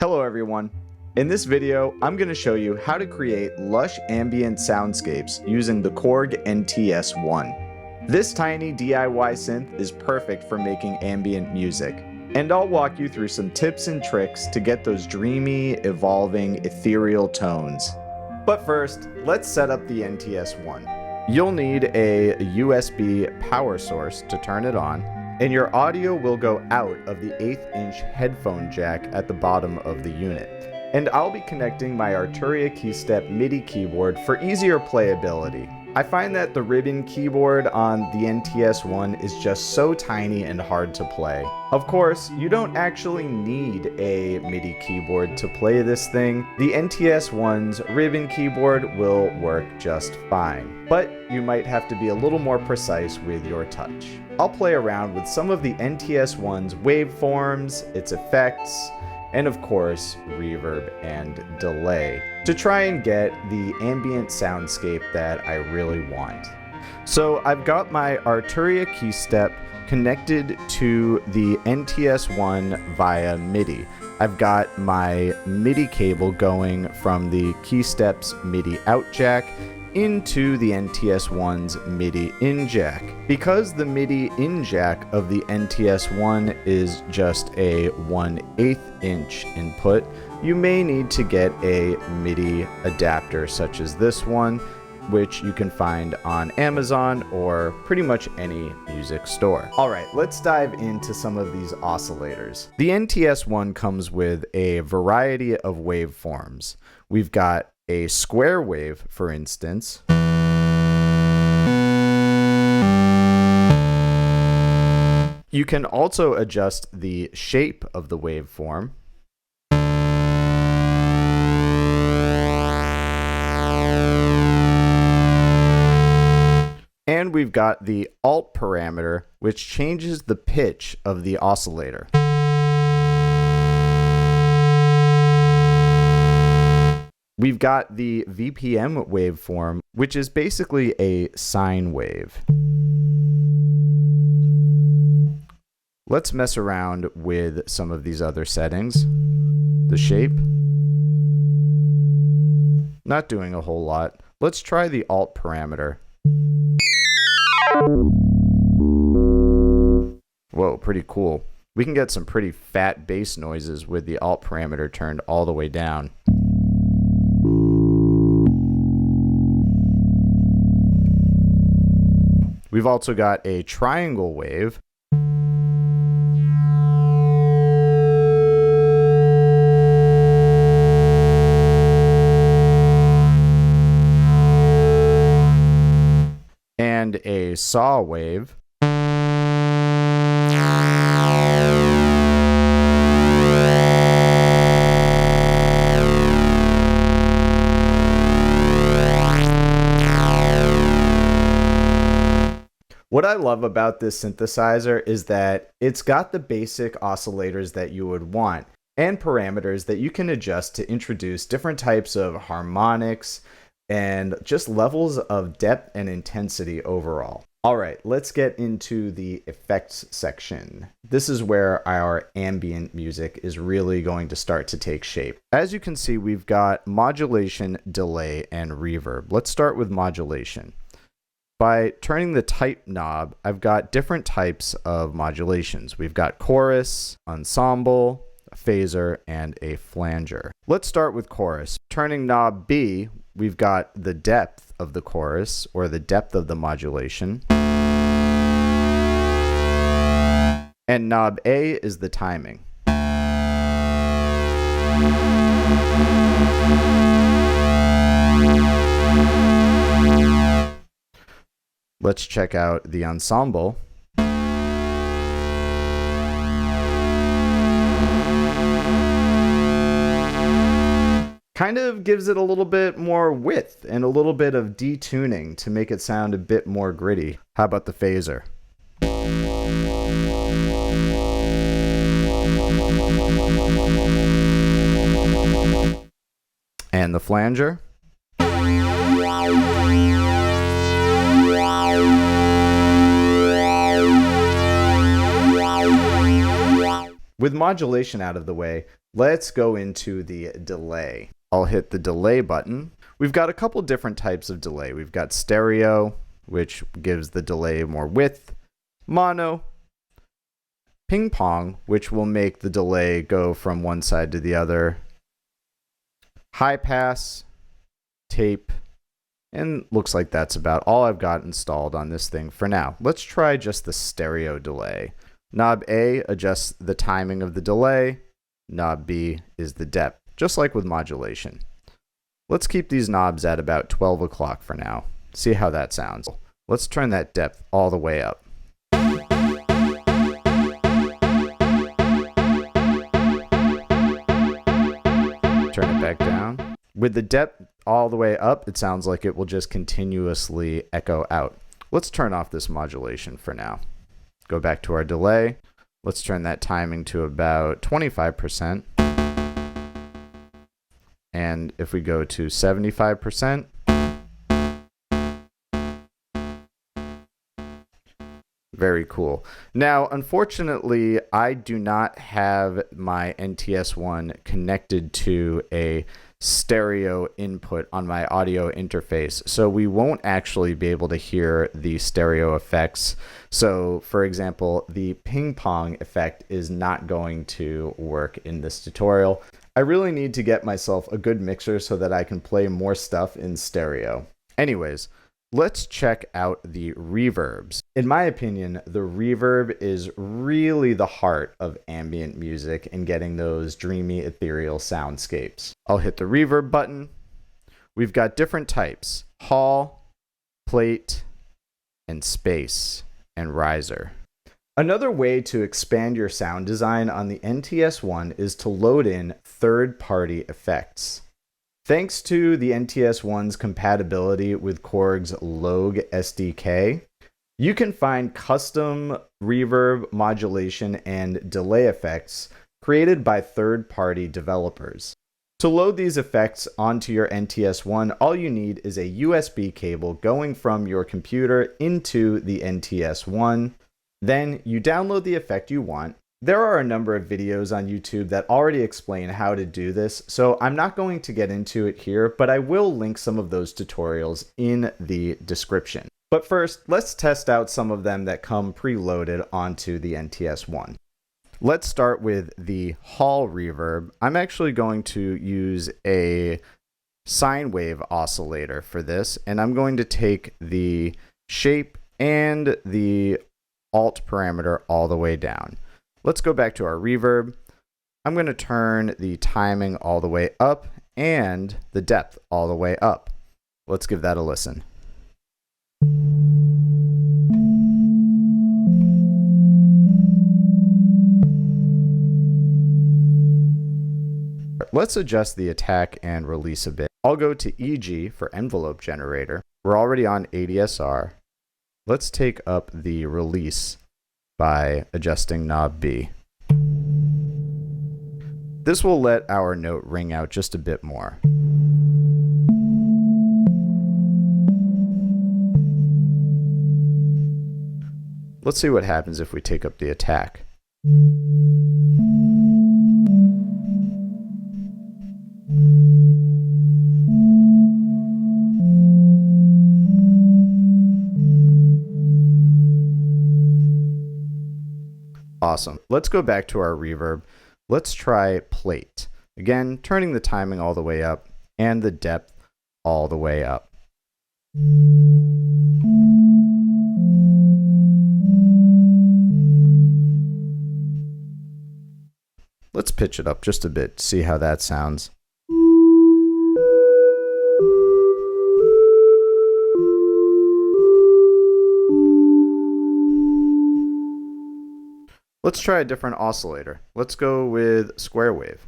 Hello everyone. In this video, I'm going to show you how to create lush ambient soundscapes using the Korg NTS-1. This tiny DIY synth is perfect for making ambient music, and I'll walk you through some tips and tricks to get those dreamy, evolving, ethereal tones. But first, let's set up the NTS-1. You'll need a USB power source to turn it on, and your audio will go out of the 1/8-inch headphone jack at the bottom of the unit. And I'll be connecting my Arturia KeyStep MIDI keyboard for easier playability. I find that the ribbon keyboard on the NTS-1 is just so tiny and hard to play. Of course, you don't actually need a MIDI keyboard to play this thing. The NTS-1's ribbon keyboard will work just fine, but you might have to be a little more precise with your touch. I'll play around with some of the NTS-1's waveforms, its effects, and of course, reverb and delay to try and get the ambient soundscape that I really want. So I've got my Arturia KeyStep connected to the NTS-1 via MIDI. I've got my MIDI cable going from the KeyStep's MIDI out jack into the NTS-1's MIDI in jack. Because the MIDI in jack of the NTS-1 is just a 1/8-inch input, you may need to get a MIDI adapter such as this one, which you can find on Amazon or pretty much any music store. Alright, let's dive into some of these oscillators. The NTS-1 comes with a variety of waveforms. We've got a square wave, for instance. You can also adjust the shape of the waveform. And we've got the alt parameter, which changes the pitch of the oscillator. We've got the VPM waveform, which is basically a sine wave. Let's mess around with some of these other settings. The shape. Not doing a whole lot. Let's try the alt parameter. Whoa, pretty cool. We can get some pretty fat bass noises with the alt parameter turned all the way down. We've also got a triangle wave. And a saw wave. What I love about this synthesizer is that it's got the basic oscillators that you would want and parameters that you can adjust to introduce different types of harmonics and just levels of depth and intensity overall. Alright, let's get into the effects section. This is where our ambient music is really going to start to take shape. As you can see, we've got modulation, delay, and reverb. Let's start with modulation. By turning the type knob, I've got different types of modulations. We've got chorus, ensemble, a phaser, and a flanger. Let's start with chorus. Turning knob B, we've got the depth of the chorus, or the depth of the modulation. And knob A is the timing. Let's check out the ensemble. Kind of gives it a little bit more width and a little bit of detuning to make it sound a bit more gritty. How about the phaser? And the flanger? With modulation out of the way, let's go into the delay. I'll hit the delay button. We've got a couple different types of delay. We've got stereo, which gives the delay more width, mono, ping pong, which will make the delay go from one side to the other, high pass, tape, and looks like that's about all I've got installed on this thing for now. Let's try just the stereo delay. Knob A adjusts the timing of the delay. Knob B is the depth, just like with modulation. Let's keep these knobs at about 12 o'clock for now. See how that sounds. Let's turn that depth all the way up. Turn it back down. With the depth all the way up, it sounds like it will just continuously echo out. Let's turn off this modulation for now. Go back to our delay. Let's turn that timing to about 25%. And if we go to 75%, very cool. Now, unfortunately, I do not have my NTS-1 connected to a stereo input on my audio interface, so we won't actually be able to hear the stereo effects. So, for example, the ping pong effect is not going to work in this tutorial. I really need to get myself a good mixer so that I can play more stuff in stereo. Anyways, let's check out the reverbs. In my opinion, the reverb is really the heart of ambient music and getting those dreamy, ethereal soundscapes. I'll hit the reverb button. We've got different types: hall, plate, and space, and riser. Another way to expand your sound design on the NTS-1 is to load in third-party effects. Thanks to the NTS-1's compatibility with Korg's Logue SDK, you can find custom reverb, modulation, and delay effects created by third-party developers. To load these effects onto your NTS-1, all you need is a USB cable going from your computer into the NTS-1. Then you download the effect you want. There are a number of videos on YouTube that already explain how to do this, so I'm not going to get into it here, but I will link some of those tutorials in the description. But first, let's test out some of them that come preloaded onto the NTS-1. Let's start with the hall reverb. I'm actually going to use a sine wave oscillator for this, and I'm going to take the shape and the alt parameter all the way down. Let's go back to our reverb. I'm going to turn the timing all the way up and the depth all the way up. Let's give that a listen. Let's adjust the attack and release a bit. I'll go to EG for envelope generator. We're already on ADSR. Let's take up the release by adjusting knob B. This will let our note ring out just a bit more. Let's see what happens if we take up the attack. Awesome. Let's go back to our reverb. Let's try plate. Again, turning the timing all the way up and the depth all the way up. Let's pitch it up just a bit to see how that sounds. Let's try a different oscillator. Let's go with square wave.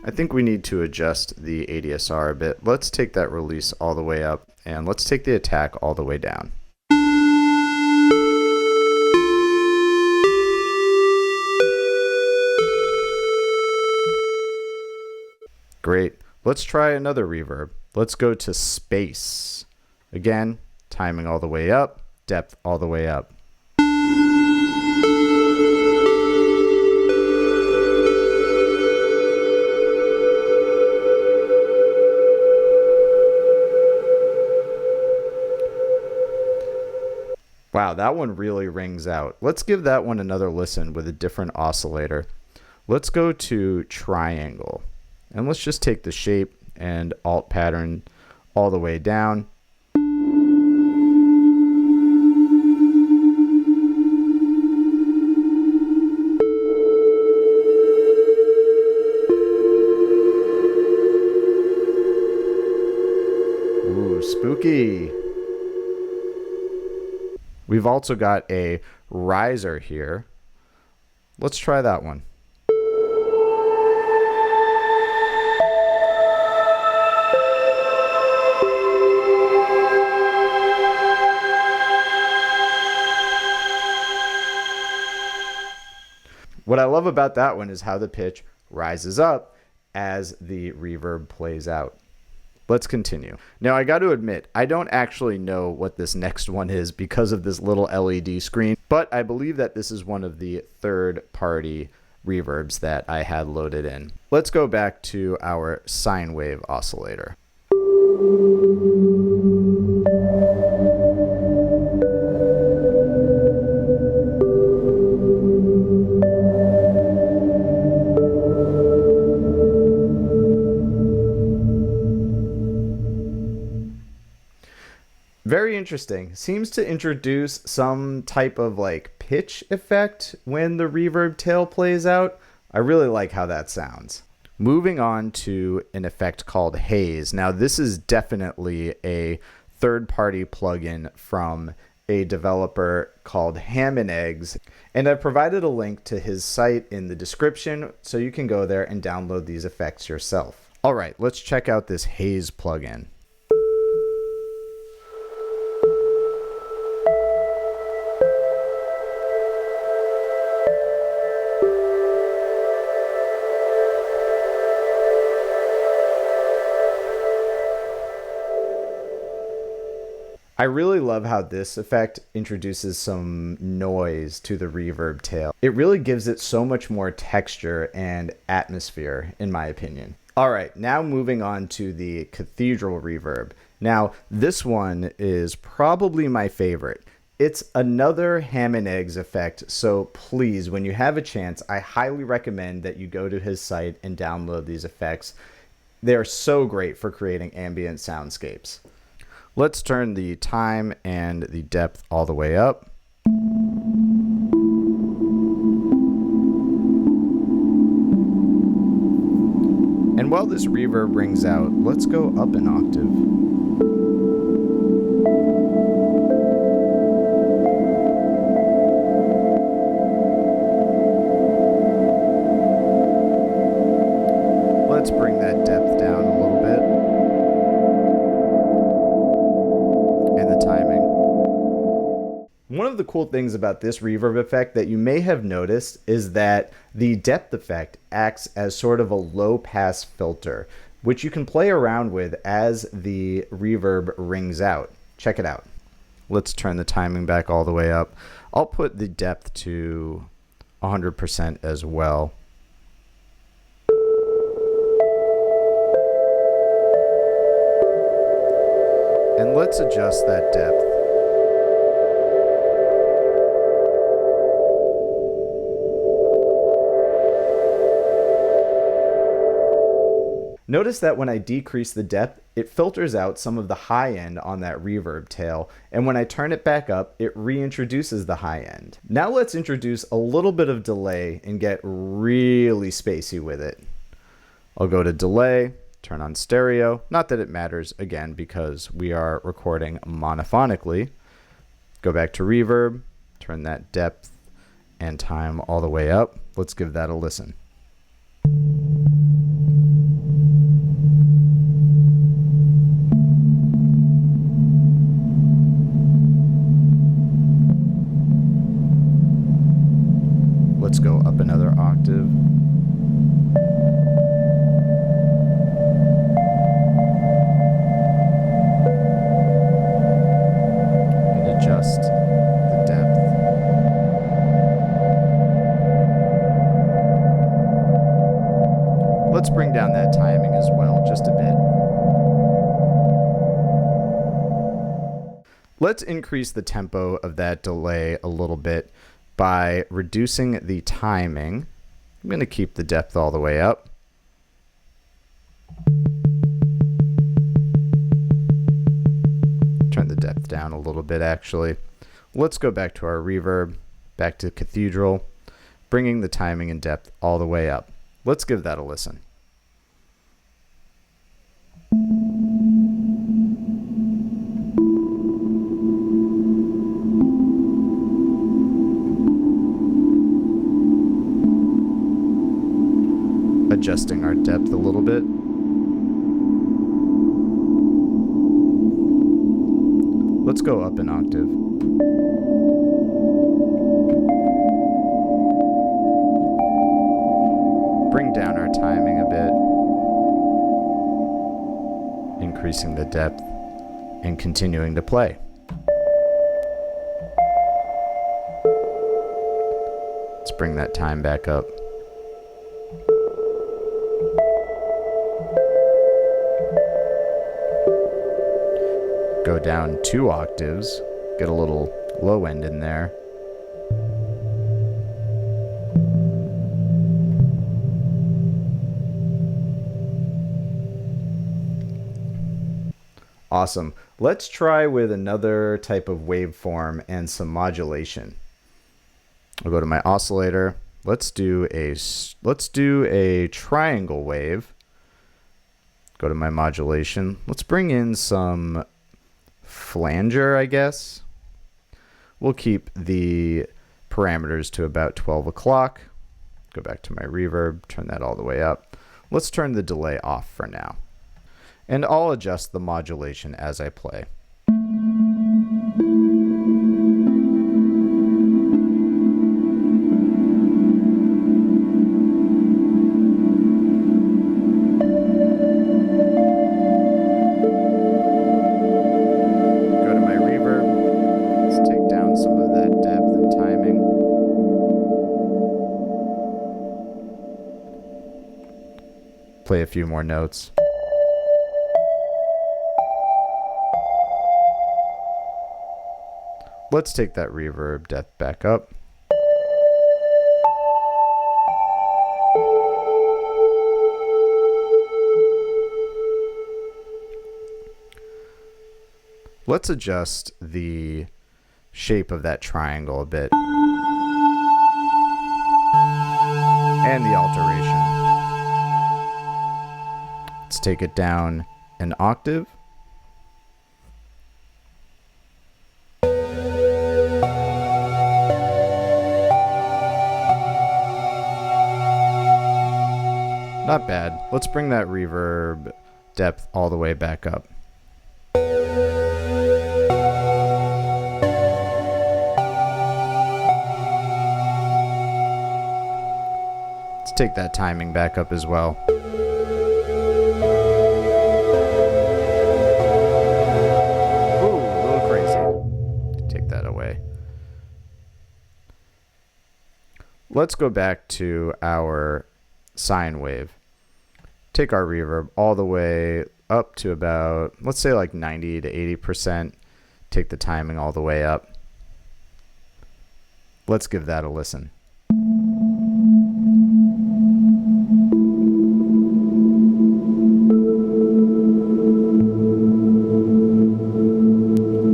I think we need to adjust the ADSR a bit. Let's take that release all the way up, and let's take the attack all the way down. Great. Let's try another reverb. Let's go to space. Again, timing all the way up, depth all the way up. Wow, that one really rings out. Let's give that one another listen with a different oscillator. Let's go to triangle. And let's just take the shape and alt pattern all the way down. Ooh, spooky. We've also got a riser here. Let's try that one. What I love about that one is how the pitch rises up as the reverb plays out. Let's continue. Now, I got to admit, I don't actually know what this next one is because of this little LED screen, but I believe that this is one of the third-party reverbs that I had loaded in. Let's go back to our sine wave oscillator. Very interesting. Seems to introduce some type of like pitch effect when the reverb tail plays out. I really like how that sounds. Moving on to an effect called haze. Now this is definitely a third-party plugin from a developer called Ham and Eggs, and I've provided a link to his site in the description so you can go there and download these effects yourself. All right, let's check out this haze plugin. I really love how this effect introduces some noise to the reverb tail. It really gives it so much more texture and atmosphere, in my opinion. All right, now moving on to the cathedral reverb. Now, this one is probably my favorite. It's another ham and eggs effect, so please, when you have a chance, I highly recommend that you go to his site and download these effects. They're so great for creating ambient soundscapes. Let's turn the time and the depth all the way up. And while this reverb rings out, let's go up an octave. Let's bring that depth down a little bit. And the timing. One of the cool things about this reverb effect that you may have noticed is that the depth effect acts as sort of a low pass filter, which you can play around with as the reverb rings out. Check it out. Let's turn the timing back all the way up. I'll put the depth to 100% as well. And let's adjust that depth. Notice that when I decrease the depth, it filters out some of the high end on that reverb tail, and when I turn it back up, it reintroduces the high end. Now let's introduce a little bit of delay and get really spacey with it. I'll go to delay, turn on stereo. Not that it matters, again, because we are recording monophonically. Go back to reverb, turn that depth and time all the way up. Let's give that a listen. Let's go up another octave. bring down that timing as well, just a bit. Let's increase the tempo of that delay a little bit by reducing the timing. I'm going to keep the depth all the way up. Turn the depth down a little bit, actually. Let's go back to our reverb, back to Cathedral, bringing the timing and depth all the way up. Let's give that a listen. Adjusting our depth a little bit. Let's go up an octave. Bring down our timing a bit. Increasing the depth and continuing to play. Let's bring that time back up. Go down 2 octaves, get a little low end in there. Awesome. Let's try with another type of waveform and some modulation. I'll go to my oscillator. Let's do a triangle wave. Go to my modulation. Let's bring in some flanger, I guess. We'll keep the parameters to about 12 o'clock. Go back to my reverb, turn that all the way up. Let's turn the delay off for now. And I'll adjust the modulation as I play. Play a few more notes. Let's take that reverb depth back up. Let's adjust the shape of that triangle a bit. And the alteration. Let's take it down an octave. Not bad. Let's bring that reverb depth all the way back up. Let's take that timing back up as well. Let's go back to our sine wave. Take our reverb all the way up to about, let's say like 90 to 80%. Take the timing all the way up. Let's give that a listen.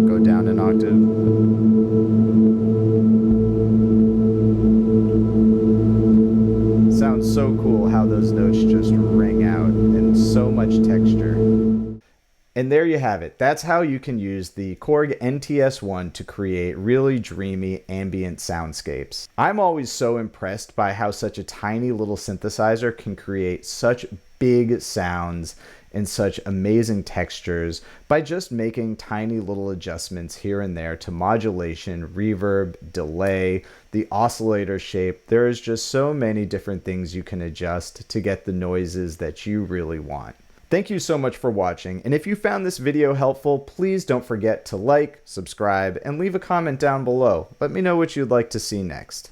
Go down an octave. Sounds so cool how those notes just ring out and so much texture. And there you have it. That's how you can use the Korg NTS-1 to create really dreamy ambient soundscapes. I'm always so impressed by how such a tiny little synthesizer can create such big sounds and such amazing textures by just making tiny little adjustments here and there to modulation, reverb, delay, the oscillator shape. There is just so many different things you can adjust to get the noises that you really want. Thank you so much for watching, and if you found this video helpful, please don't forget to like, subscribe, and leave a comment down below. Let me know what you'd like to see next.